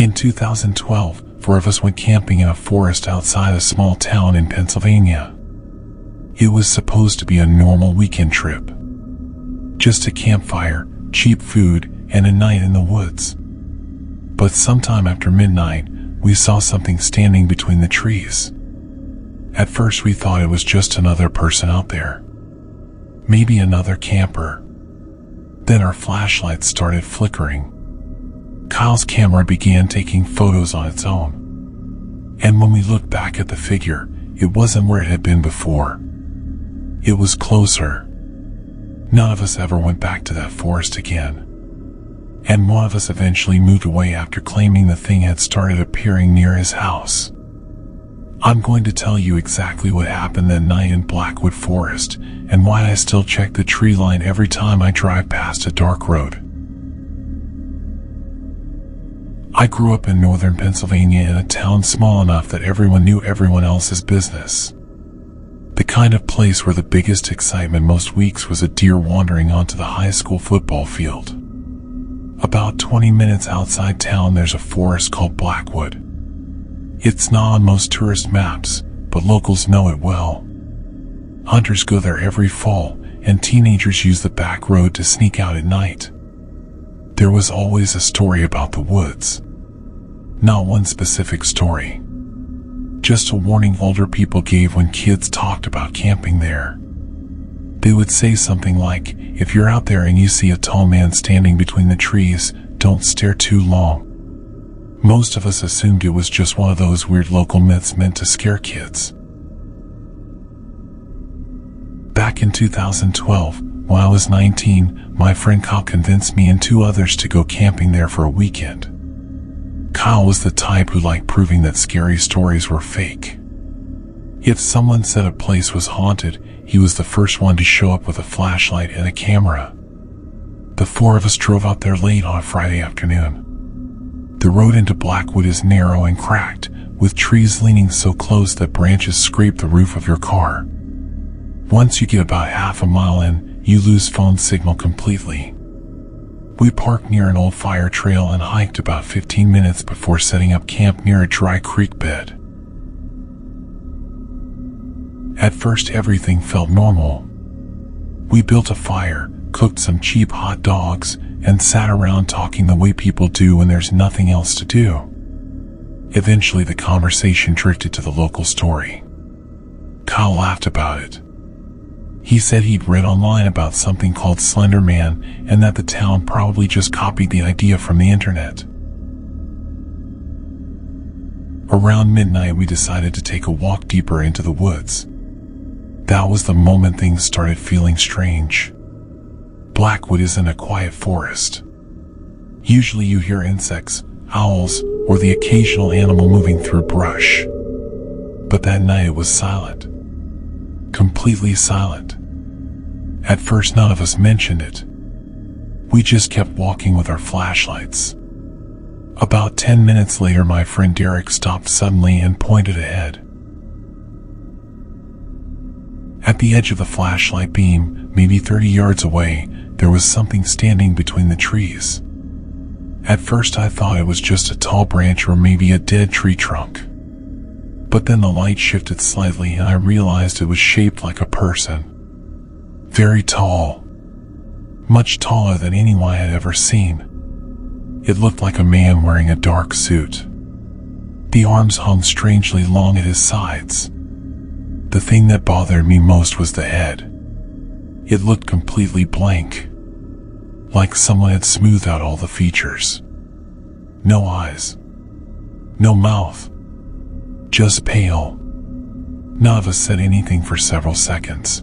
In 2012, 4 of us went camping in a forest outside a small town in Pennsylvania. It was supposed to be a normal weekend trip. Just a campfire, cheap food, and a night in the woods. But sometime after midnight, we saw something standing between the trees. At first we thought it was just another person out there. Maybe another camper. Then our flashlights started flickering. Kyle's camera began taking photos on its own. And when we looked back at the figure, it wasn't where it had been before. It was closer. None of us ever went back to that forest again. And one of us eventually moved away after claiming the thing had started appearing near his house. I'm going to tell you exactly what happened that night in Blackwood Forest and why I still check the tree line every time I drive past a dark road. I grew up in northern Pennsylvania in a town small enough that everyone knew everyone else's business. The kind of place where the biggest excitement most weeks was a deer wandering onto the high school football field. About 20 minutes outside town there's a forest called Blackwood. It's not on most tourist maps, but locals know it well. Hunters go there every fall, and teenagers use the back road to sneak out at night. There was always a story about the woods. Not one specific story. Just a warning older people gave when kids talked about camping there. They would say something like, if you're out there and you see a tall man standing between the trees, don't stare too long. Most of us assumed it was just one of those weird local myths meant to scare kids. Back in 2012, when I was 19, my friend Kyle convinced me and 2 others to go camping there for a weekend. Kyle was the type who liked proving that scary stories were fake. If someone said a place was haunted, he was the first one to show up with a flashlight and a camera. The 4 of us drove out there late on a Friday afternoon. The road into Blackwood is narrow and cracked, with trees leaning so close that branches scrape the roof of your car. Once you get about half a mile in, you lose phone signal completely. We parked near an old fire trail and hiked about 15 minutes before setting up camp near a dry creek bed. At first everything felt normal. We built a fire, cooked some cheap hot dogs, and sat around talking the way people do when there's nothing else to do. Eventually the conversation drifted to the local story. Kyle laughed about it. He said he'd read online about something called Slender Man and that the town probably just copied the idea from the internet. Around midnight we decided to take a walk deeper into the woods. That was the moment things started feeling strange. Blackwood isn't a quiet forest. Usually you hear insects, owls, or the occasional animal moving through brush. But that night it was silent. Completely silent. At first none of us mentioned it. We just kept walking with our flashlights. About 10 minutes later my friend Derek stopped suddenly and pointed ahead. At the edge of the flashlight beam, maybe 30 yards away, there was something standing between the trees. At first I thought it was just a tall branch or maybe a dead tree trunk. But then the light shifted slightly and I realized it was shaped like a person. Very tall. Much taller than anyone I had ever seen. It looked like a man wearing a dark suit. The arms hung strangely long at his sides. The thing that bothered me most was the head. It looked completely blank. Like someone had smoothed out all the features. No eyes. No mouth. Just pale. None of us said anything for several seconds.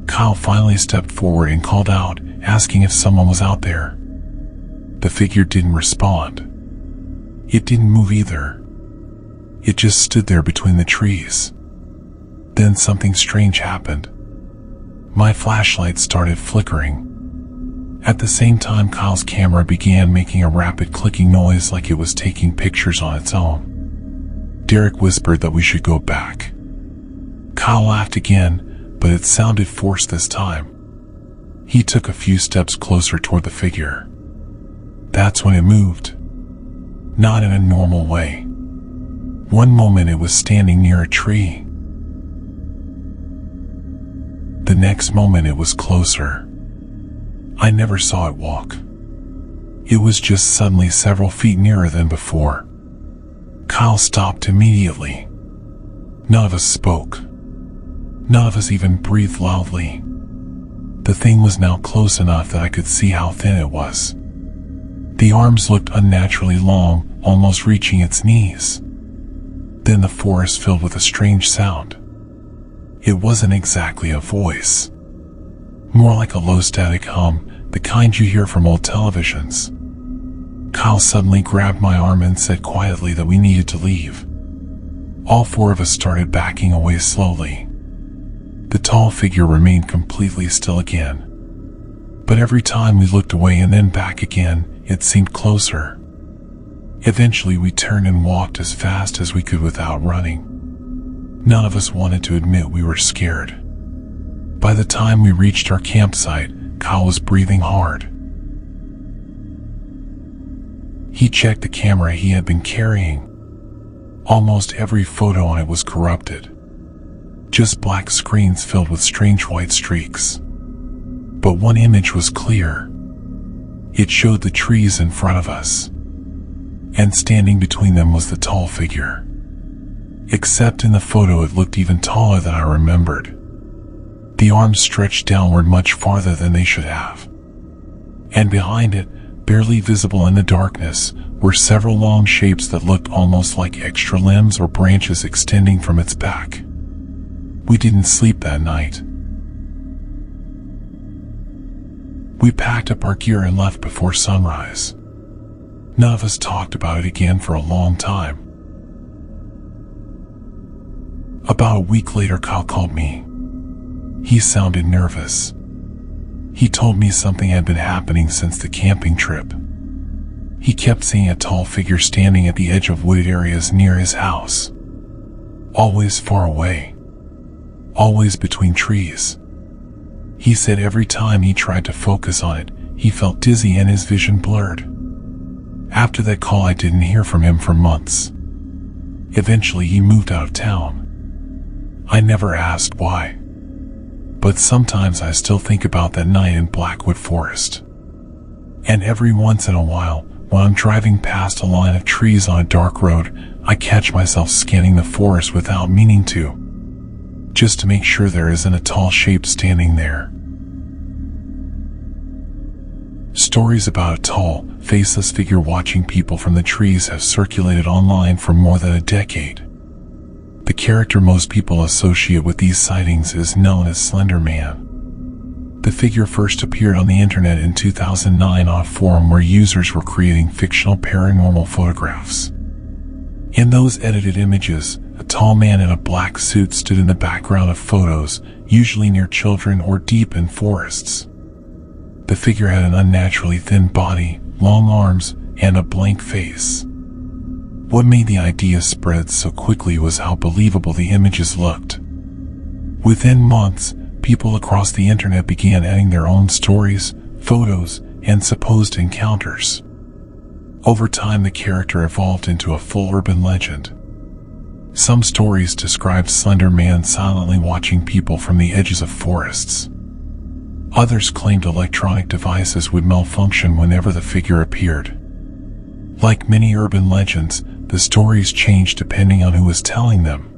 Kyle finally stepped forward and called out, asking if someone was out there. The figure didn't respond. It didn't move either. It just stood there between the trees. Then something strange happened. My flashlight started flickering. At the same time Kyle's camera began making a rapid clicking noise like it was taking pictures on its own. Derek whispered that we should go back. Kyle laughed again, but it sounded forced this time. He took a few steps closer toward the figure. That's when it moved. not in a normal way. One moment it was standing near a tree. The next moment it was closer. I never saw it walk. It was just suddenly several feet nearer than before. Kyle stopped immediately. None of us spoke. None of us even breathed loudly. The thing was now close enough that I could see how thin it was. The arms looked unnaturally long, almost reaching its knees. Then the forest filled with a strange sound. It wasn't exactly a voice. More like a low static hum, the kind you hear from old televisions. Kyle suddenly grabbed my arm and said quietly that we needed to leave. All four of us started backing away slowly. The tall figure remained completely still again. But every time we looked away and then back again, it seemed closer. Eventually we turned and walked as fast as we could without running. None of us wanted to admit we were scared. By the time we reached our campsite, Kyle was breathing hard. He checked the camera he had been carrying. Almost every photo on it was corrupted. Just black screens filled with strange white streaks. But one image was clear. It showed the trees in front of us. And standing between them was the tall figure. Except in the photo it looked even taller than I remembered. The arms stretched downward much farther than they should have. And behind it, barely visible in the darkness, were several long shapes that looked almost like extra limbs or branches extending from its back. We didn't sleep that night. We packed up our gear and left before sunrise. None of us talked about it again for a long time. About a week later, Kyle called me. He sounded nervous. He told me something had been happening since the camping trip. He kept seeing a tall figure standing at the edge of wooded areas near his house. Always far away. Always between trees. He said every time he tried to focus on it, he felt dizzy and his vision blurred. After that call, I didn't hear from him for months. Eventually, he moved out of town. I never asked why. But sometimes I still think about that night in Blackwood Forest. And every once in a while, when I'm driving past a line of trees on a dark road, I catch myself scanning the forest without meaning to, just to make sure there isn't a tall shape standing there. Stories about a tall, faceless figure watching people from the trees have circulated online for more than a decade. The character most people associate with these sightings is known as Slender Man. The figure first appeared on the internet in 2009 on a forum where users were creating fictional paranormal photographs. In those edited images, a tall man in a black suit stood in the background of photos, usually near children or deep in forests. The figure had an unnaturally thin body, long arms, and a blank face. What made the idea spread so quickly was how believable the images looked. Within months, people across the internet began adding their own stories, photos, and supposed encounters. Over time, the character evolved into a full urban legend. Some stories described Slender Man silently watching people from the edges of forests. Others claimed electronic devices would malfunction whenever the figure appeared. Like many urban legends, the stories changed depending on who was telling them.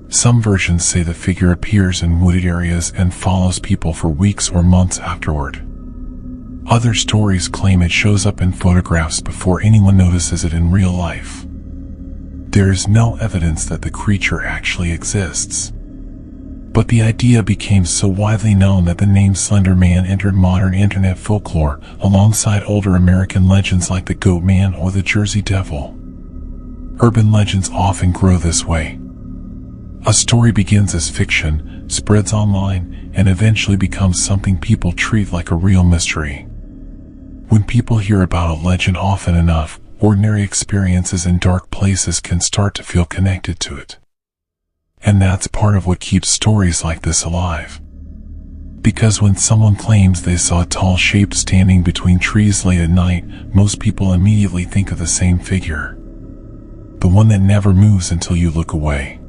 Some versions say the figure appears in wooded areas and follows people for weeks or months afterward. Other stories claim it shows up in photographs before anyone notices it in real life. There is no evidence that the creature actually exists. But the idea became so widely known that the name Slender Man entered modern internet folklore alongside older American legends like the Goat Man or the Jersey Devil. Urban legends often grow this way. A story begins as fiction, spreads online, and eventually becomes something people treat like a real mystery. When people hear about a legend often enough, ordinary experiences in dark places can start to feel connected to it. And that's part of what keeps stories like this alive. Because when someone claims they saw a tall shape standing between trees late at night, most people immediately think of the same figure. The one that never moves until you look away.